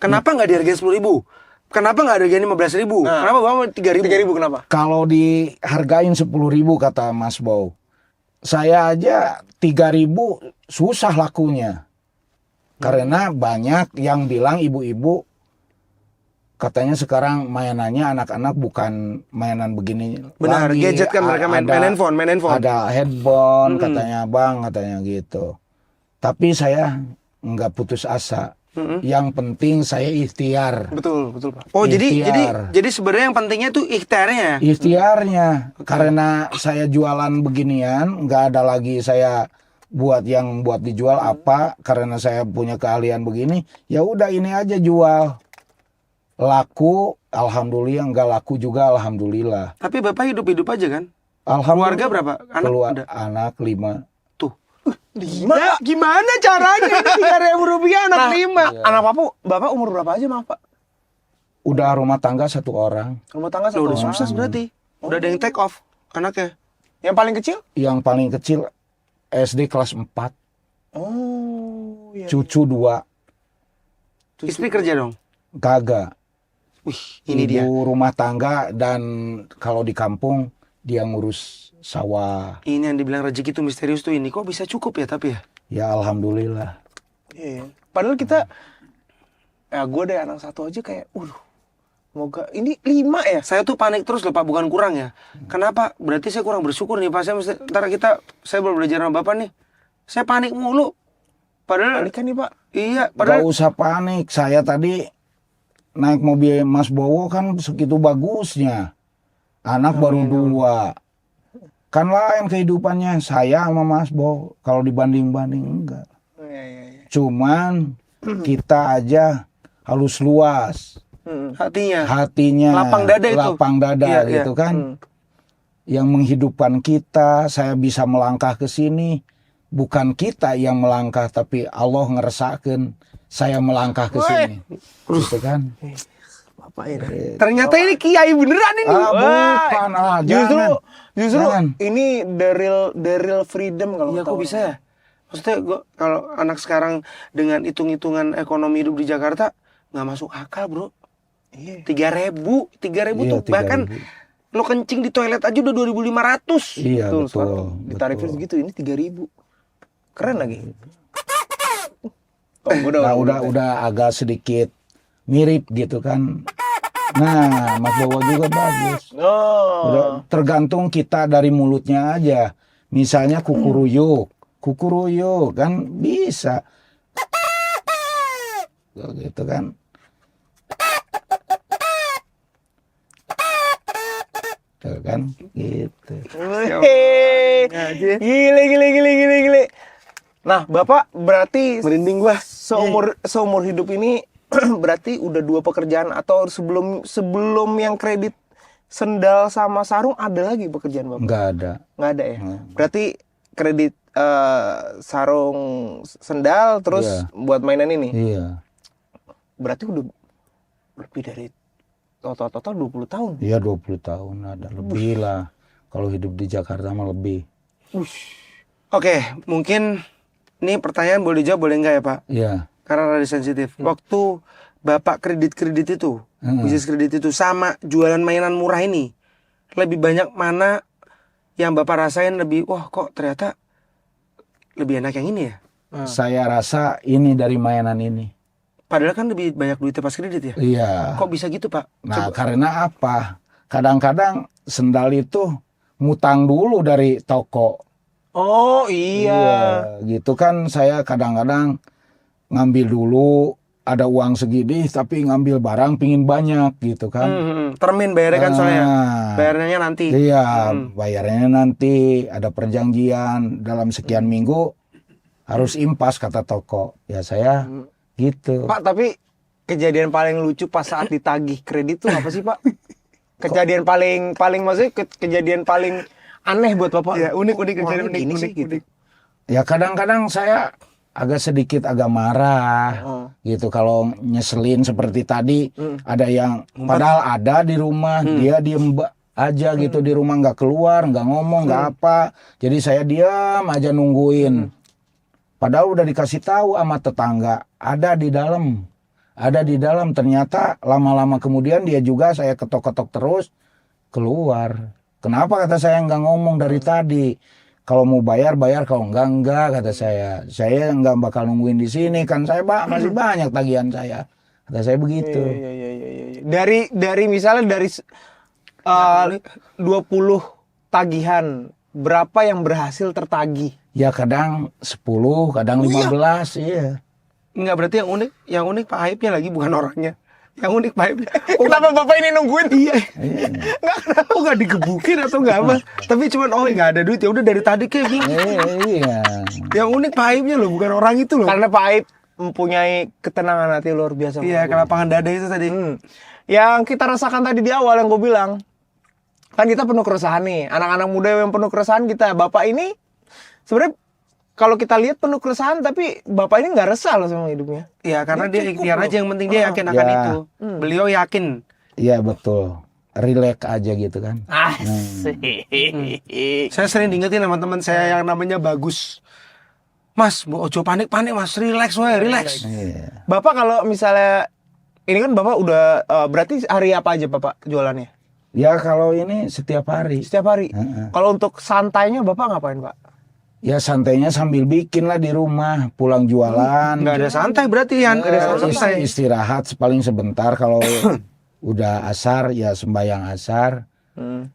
[SPEAKER 2] Kenapa nggak dihargain 10.000? Kenapa nggak harganya 15.000? Kenapa Bang 3.000?
[SPEAKER 3] 3.000 kenapa?
[SPEAKER 1] Kalau dihargain 10.000 kata Mas Bow, saya aja 3.000 susah lakunya. Karena banyak yang bilang ibu-ibu katanya sekarang mainannya anak-anak bukan mainan begini.
[SPEAKER 2] Benar,
[SPEAKER 1] lagi.
[SPEAKER 2] gadget kan mereka main handphone.
[SPEAKER 1] Ada headphone katanya Bang, katanya gitu. Tapi saya nggak putus asa. Yang penting saya ikhtiar.
[SPEAKER 2] Betul Pak. Oh,
[SPEAKER 1] Ikhtiar.
[SPEAKER 2] jadi sebenarnya yang pentingnya tuh ikhtiarnya.
[SPEAKER 1] Ikhtiarnya. Karena saya jualan beginian, nggak ada lagi saya buat dijual apa, karena saya punya keahlian begini, ya udah ini aja jual. Laku, alhamdulillah, nggak laku juga alhamdulillah.
[SPEAKER 2] Tapi Bapak hidup-hidup aja kan?
[SPEAKER 1] Alhamdulillah.
[SPEAKER 2] Keluarga berapa? Anak ada?
[SPEAKER 1] Anak 5.
[SPEAKER 2] Tuh. 5? Gimana caranya ini 3.000 rupiah anak 5?
[SPEAKER 3] Anak Bapak umur berapa aja Pak?
[SPEAKER 1] Udah rumah tangga 1 orang.
[SPEAKER 3] Rumah tangga
[SPEAKER 2] Udah
[SPEAKER 3] satu orang.
[SPEAKER 2] sukses berarti. Udah ada yang take off anaknya.
[SPEAKER 3] Yang paling kecil?
[SPEAKER 1] Yang paling kecil SD kelas 4.
[SPEAKER 3] Oh, iya.
[SPEAKER 1] Cucu 2.
[SPEAKER 2] Istri kerja dong?
[SPEAKER 1] Kagak.
[SPEAKER 2] Wih, ini dia.
[SPEAKER 1] Ibu rumah tangga, dan kalau di kampung dia ngurus sawah.
[SPEAKER 2] Ini yang dibilang rezeki itu misterius tuh ini. Kok bisa cukup ya tapi ya?
[SPEAKER 1] Ya alhamdulillah.
[SPEAKER 3] Iya. Padahal kita, ya gue deh anak satu aja kayak, semoga ini 5 ya.
[SPEAKER 2] Saya tuh panik terus loh Pak, bukan kurang ya. Kenapa? Berarti saya kurang bersyukur nih Pak. Saya baru belajar sama Bapak nih. Saya panik mulu. Padahal
[SPEAKER 3] Panik kan nih Pak.
[SPEAKER 2] iya,
[SPEAKER 1] Gak
[SPEAKER 2] padahal
[SPEAKER 1] usah panik. Saya tadi naik mobil Mas Bowo kan segitu bagusnya. Anak baru 2. Kan lain kehidupannya saya sama Mas Bowo. Kalau dibanding-banding enggak.
[SPEAKER 3] Iya.
[SPEAKER 1] Cuman kita aja halus luas. Hatinya
[SPEAKER 2] Lapang dada itu.
[SPEAKER 1] lapang dada
[SPEAKER 2] Iya,
[SPEAKER 1] gitu
[SPEAKER 2] iya.
[SPEAKER 1] kan. Yang menghidupkan kita, saya bisa melangkah ke sini. Bukan kita yang melangkah, tapi Allah ngeresakeun saya melangkah ke sini. Gitu kan.
[SPEAKER 3] Bapak ini.
[SPEAKER 2] ternyata ini kiai beneran ini.
[SPEAKER 1] Bukan.
[SPEAKER 3] Justru
[SPEAKER 1] Jangan.
[SPEAKER 3] ini the real freedom kalau
[SPEAKER 2] Iya,
[SPEAKER 3] tahu.
[SPEAKER 2] kok bisa ya? Maksudnya kalau anak sekarang dengan hitung-hitungan ekonomi hidup di Jakarta nggak masuk akal bro.
[SPEAKER 3] Iya.
[SPEAKER 2] 3.000
[SPEAKER 1] Iya,
[SPEAKER 2] tuh bahkan
[SPEAKER 1] 3.000.
[SPEAKER 2] lo kencing di toilet aja udah 2.500.
[SPEAKER 1] Iya
[SPEAKER 3] Betul,
[SPEAKER 1] betul.
[SPEAKER 3] sekarang ditarifin
[SPEAKER 1] betul.
[SPEAKER 3] segitu, ini 3.000. Keren lagi.
[SPEAKER 1] Nah, udah agak sedikit mirip gitu kan. Nah, Mas Bowo juga bagus. Udah tergantung kita dari mulutnya aja. Misalnya kukuruyuk kan bisa. Gitu kan. Tuh kan gitu.
[SPEAKER 3] Gile. Nah, Bapak berarti
[SPEAKER 2] Merinding gua.
[SPEAKER 3] seumur hidup ini berarti udah 2 pekerjaan, atau sebelum yang kredit sendal sama sarung ada lagi pekerjaan Bapak?
[SPEAKER 1] Nggak ada.
[SPEAKER 3] Nggak ada ya. Berarti kredit sarung sendal terus
[SPEAKER 1] Iya.
[SPEAKER 3] buat mainan ini.
[SPEAKER 1] Iya.
[SPEAKER 3] Berarti udah lebih dari total 20 tahun.
[SPEAKER 1] Iya 20 tahun ada lebih lah. Kalau hidup di Jakarta mah lebih.
[SPEAKER 2] Oke, mungkin ini pertanyaan boleh dijawab boleh enggak ya Pak?
[SPEAKER 1] Iya.
[SPEAKER 2] Karena rada sensitif. Waktu Bapak kredit itu, bisnis kredit itu sama jualan mainan murah ini, lebih banyak mana yang Bapak rasain lebih, wah kok ternyata lebih enak yang ini ya?
[SPEAKER 1] Saya rasa ini dari mainan ini.
[SPEAKER 2] Padahal kan lebih banyak duitnya pas kredit ya?
[SPEAKER 1] Iya.
[SPEAKER 2] Kok bisa gitu Pak?
[SPEAKER 1] Nah, karena apa? Kadang-kadang sendal itu ngutang dulu dari toko.
[SPEAKER 3] Oh iya.
[SPEAKER 1] Gitu kan saya kadang-kadang ngambil dulu, ada uang segini tapi ngambil barang pingin banyak gitu kan.
[SPEAKER 2] Termin bayarnya kan soalnya.
[SPEAKER 1] Ah.
[SPEAKER 2] Bayarnya nanti.
[SPEAKER 1] Iya, bayarnya nanti, ada perjanjian dalam sekian minggu harus impas kata toko. Ya saya gitu.
[SPEAKER 3] Pak, tapi kejadian paling lucu pas saat ditagih kredit tuh apa sih Pak? Kejadian paling maksudnya kejadian paling aneh buat Bapak?
[SPEAKER 2] Ya, unik
[SPEAKER 3] kejadian
[SPEAKER 2] unik
[SPEAKER 3] gini sih gitu.
[SPEAKER 1] Ya kadang-kadang saya agak marah gitu kalau nyeselin seperti tadi. Ada yang padahal ada di rumah, dia diem aja gitu di rumah, nggak keluar, nggak ngomong, nggak apa. Jadi saya diam aja nungguin. Padahal udah dikasih tahu sama tetangga, ada di dalam, ada di dalam. Ternyata lama-lama kemudian dia juga saya ketok-ketok terus keluar. Kenapa kata saya nggak ngomong dari tadi? Kalau mau bayar, kalau enggak kata saya. Saya nggak bakal nungguin di sini kan saya masih banyak tagihan saya. Kata saya begitu.
[SPEAKER 3] Iya. Dari misalnya dari 20 tagihan, berapa yang berhasil tertagih?
[SPEAKER 1] Ya kadang 10, kadang 15, iya.
[SPEAKER 2] Enggak, berarti yang unik Pak Aibnya lagi, bukan orangnya. Yang unik Pak Aibnya.
[SPEAKER 3] Kenapa Bapak ini nungguin?
[SPEAKER 2] Iya. Enggak digebukin atau enggak apa. Tapi cuman enggak ada duit, ya udah dari tadi kayak gini.
[SPEAKER 1] Iya.
[SPEAKER 2] Yang unik Pak Aibnya loh, bukan orang itu loh.
[SPEAKER 3] Karena Pak Aib mempunyai ketenangan hati luar biasa.
[SPEAKER 2] Iya, kelapangan dada itu tadi.
[SPEAKER 3] Yang kita rasakan tadi di awal yang gue bilang, kan kita penuh keresahan nih. Anak-anak muda yang penuh keresahan kita. Bapak ini sebenarnya kalau kita lihat penuh keresahan, tapi Bapak ini nggak resah loh sama hidupnya.
[SPEAKER 2] Iya, karena dia ikhtiar aja, yang penting dia yakin akan
[SPEAKER 1] Ya.
[SPEAKER 2] itu. Beliau yakin.
[SPEAKER 1] Iya betul. Relax aja gitu kan.
[SPEAKER 3] Asik.
[SPEAKER 2] Saya sering diingetin sama teman saya yang namanya Bagus. Mas, ojo panik-panik Mas, relax wae, relax.
[SPEAKER 1] Iya.
[SPEAKER 3] Bapak kalau misalnya ini kan Bapak udah berarti hari apa aja Bapak jualannya?
[SPEAKER 1] Ya kalau ini setiap hari.
[SPEAKER 3] Setiap hari.
[SPEAKER 1] Heeh.
[SPEAKER 3] Kalau untuk santainya Bapak ngapain Pak?
[SPEAKER 1] Ya santainya sambil bikin lah di rumah, pulang jualan.
[SPEAKER 2] Nggak ada santai berarti ya, nggak ada santai.
[SPEAKER 1] Istirahat paling sebentar. Kalau udah asar ya sembahyang asar.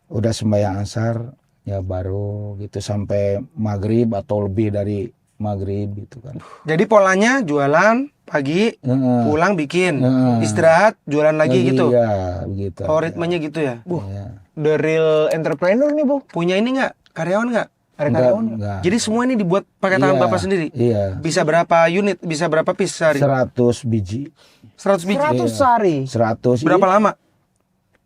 [SPEAKER 1] Udah sembahyang asar ya baru gitu sampai maghrib atau lebih dari maghrib gitu kan.
[SPEAKER 2] Jadi polanya jualan pagi,
[SPEAKER 1] Heeh.
[SPEAKER 2] pulang bikin,
[SPEAKER 1] Heeh.
[SPEAKER 2] istirahat, jualan lagi gitu.
[SPEAKER 1] Ya begitu.
[SPEAKER 2] Oh, ritmenya gitu ya.
[SPEAKER 1] Ya.
[SPEAKER 3] The real entrepreneur nih Bu.
[SPEAKER 2] Punya ini nggak? Karyawan nggak?
[SPEAKER 3] Ada
[SPEAKER 1] Enggak,
[SPEAKER 3] karyawan?
[SPEAKER 1] enggak.
[SPEAKER 2] Jadi semua ini dibuat pakai tangan
[SPEAKER 1] Iya,
[SPEAKER 2] Bapak sendiri?
[SPEAKER 1] Iya.
[SPEAKER 2] Bisa berapa unit? Bisa berapa piece sehari?
[SPEAKER 1] 100 biji.
[SPEAKER 2] 100 biji.
[SPEAKER 3] 100 sehari.
[SPEAKER 1] 100.
[SPEAKER 2] Berapa
[SPEAKER 1] iya.
[SPEAKER 2] lama?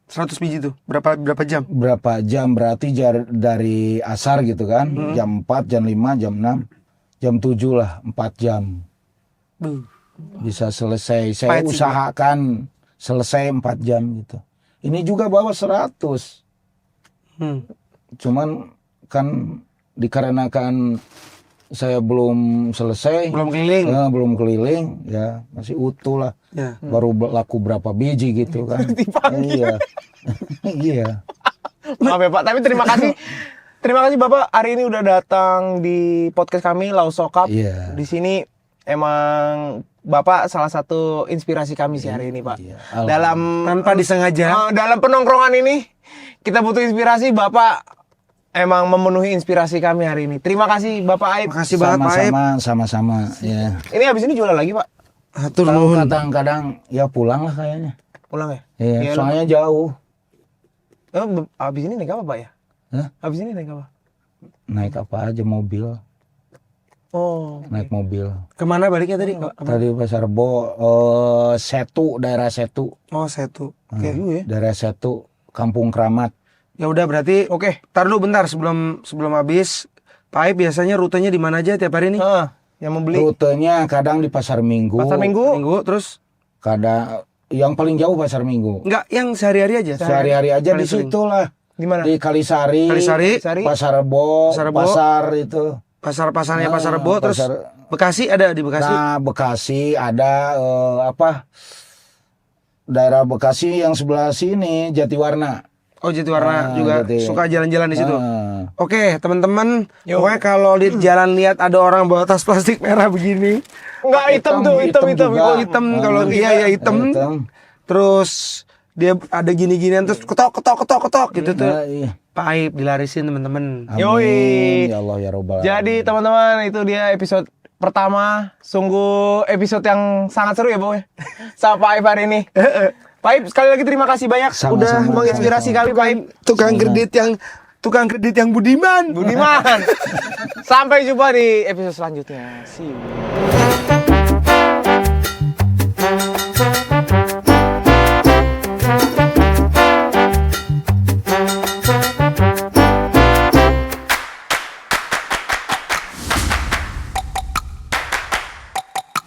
[SPEAKER 2] 100 biji tuh. Berapa jam?
[SPEAKER 1] Berapa jam berarti dari asar gitu kan. Jam 4, jam 5, jam 6, jam 7 lah, 4 jam. Bisa selesai. Saya
[SPEAKER 2] Pahit sih,
[SPEAKER 1] usahakan selesai 4 jam gitu. Ini juga bawa 100. Cuman kan dikarenakan saya belum selesai,
[SPEAKER 2] Belum keliling.
[SPEAKER 1] belum keliling, ya masih utuh lah.
[SPEAKER 2] Ya.
[SPEAKER 1] Baru laku berapa biji gitu kan. Iya. Iya.
[SPEAKER 3] Maaf ya Pak, tapi terima kasih. Terima kasih Bapak hari ini udah datang di podcast kami Lausokap.
[SPEAKER 1] Iya.
[SPEAKER 3] Di sini emang Bapak salah satu inspirasi kami sih hari ini Pak.
[SPEAKER 1] Iya.
[SPEAKER 3] Dalam
[SPEAKER 2] Tanpa disengaja.
[SPEAKER 3] dalam penongkrongan ini kita butuh inspirasi. Bapak emang memenuhi inspirasi kami hari ini. Terima kasih Bapak Aib.
[SPEAKER 2] Makasih banget Pak Aib.
[SPEAKER 1] Sama-sama. Ya.
[SPEAKER 3] Ini habis ini jualan lagi Pak.
[SPEAKER 2] Hatur
[SPEAKER 1] Kalau
[SPEAKER 2] nuhun.
[SPEAKER 1] kadang-kadang ya pulang lah kayaknya.
[SPEAKER 3] Pulang ya?
[SPEAKER 1] Iya,
[SPEAKER 3] Iya,
[SPEAKER 1] soalnya jauh.
[SPEAKER 3] Habis ini naik apa Pak ya?
[SPEAKER 1] Hah?
[SPEAKER 3] Habis ini naik apa?
[SPEAKER 1] Naik apa aja mobil,
[SPEAKER 3] Oh.
[SPEAKER 1] naik mobil.
[SPEAKER 2] Kemana baliknya tadi?
[SPEAKER 1] Tadi Pasar Bo, Setu, daerah Setu.
[SPEAKER 2] Oh, Setu. Oke.
[SPEAKER 1] Daerah Setu, Kampung Kramat.
[SPEAKER 2] Ya udah berarti
[SPEAKER 3] Oke.
[SPEAKER 2] tar dulu bentar sebelum habis. Pak Aib biasanya rutenya di mana aja tiap hari nih?
[SPEAKER 3] Yang membeli
[SPEAKER 1] Rutenya kadang di Pasar Minggu.
[SPEAKER 3] Pasar Minggu.
[SPEAKER 2] Minggu terus
[SPEAKER 1] Kadang yang paling jauh Pasar Minggu.
[SPEAKER 2] enggak yang sehari-hari aja.
[SPEAKER 1] Sehari-hari aja di
[SPEAKER 2] Paling sering.
[SPEAKER 1] situ lah.
[SPEAKER 3] di mana?
[SPEAKER 1] Di Kalisari,
[SPEAKER 2] Kalisari,
[SPEAKER 1] Pasar Rebo,
[SPEAKER 2] Pasar Rebo.
[SPEAKER 1] pasar itu.
[SPEAKER 2] pasarnya
[SPEAKER 1] Ah,
[SPEAKER 2] Pasar Rebo terus
[SPEAKER 1] pasar-
[SPEAKER 2] Bekasi ada di Bekasi.
[SPEAKER 1] Nah, Bekasi ada daerah Bekasi yang sebelah sini Jatiwarna.
[SPEAKER 2] Oh, Jatiwarna
[SPEAKER 1] Ah,
[SPEAKER 2] juga
[SPEAKER 1] Jati.
[SPEAKER 2] suka jalan-jalan di situ.
[SPEAKER 1] Ah.
[SPEAKER 2] Oke, teman-teman, pokoknya kalau di jalan lihat ada orang bawa tas plastik merah begini,
[SPEAKER 3] Enggak hitam tuh, hitam.
[SPEAKER 1] juga.
[SPEAKER 2] oh hitam kalau iya ya hitam. Terus dia ada gini-ginian terus ketok gitu tuh.
[SPEAKER 1] Nah, iya.
[SPEAKER 2] Pak Aib dilarisin teman-teman.
[SPEAKER 1] Amin.
[SPEAKER 3] Yoi.
[SPEAKER 1] Ya Allah ya Rabbal
[SPEAKER 3] Jadi teman-teman itu dia episode pertama. Sungguh episode yang sangat seru ya Boy. Sama Pak Aib hari ini. Pak Aib sekali lagi terima kasih banyak
[SPEAKER 1] Sama-sama,
[SPEAKER 3] udah menginspirasi kami Pak Aib.
[SPEAKER 2] Tukang kredit yang budiman.
[SPEAKER 3] Budiman. Sampai jumpa di episode selanjutnya. See you.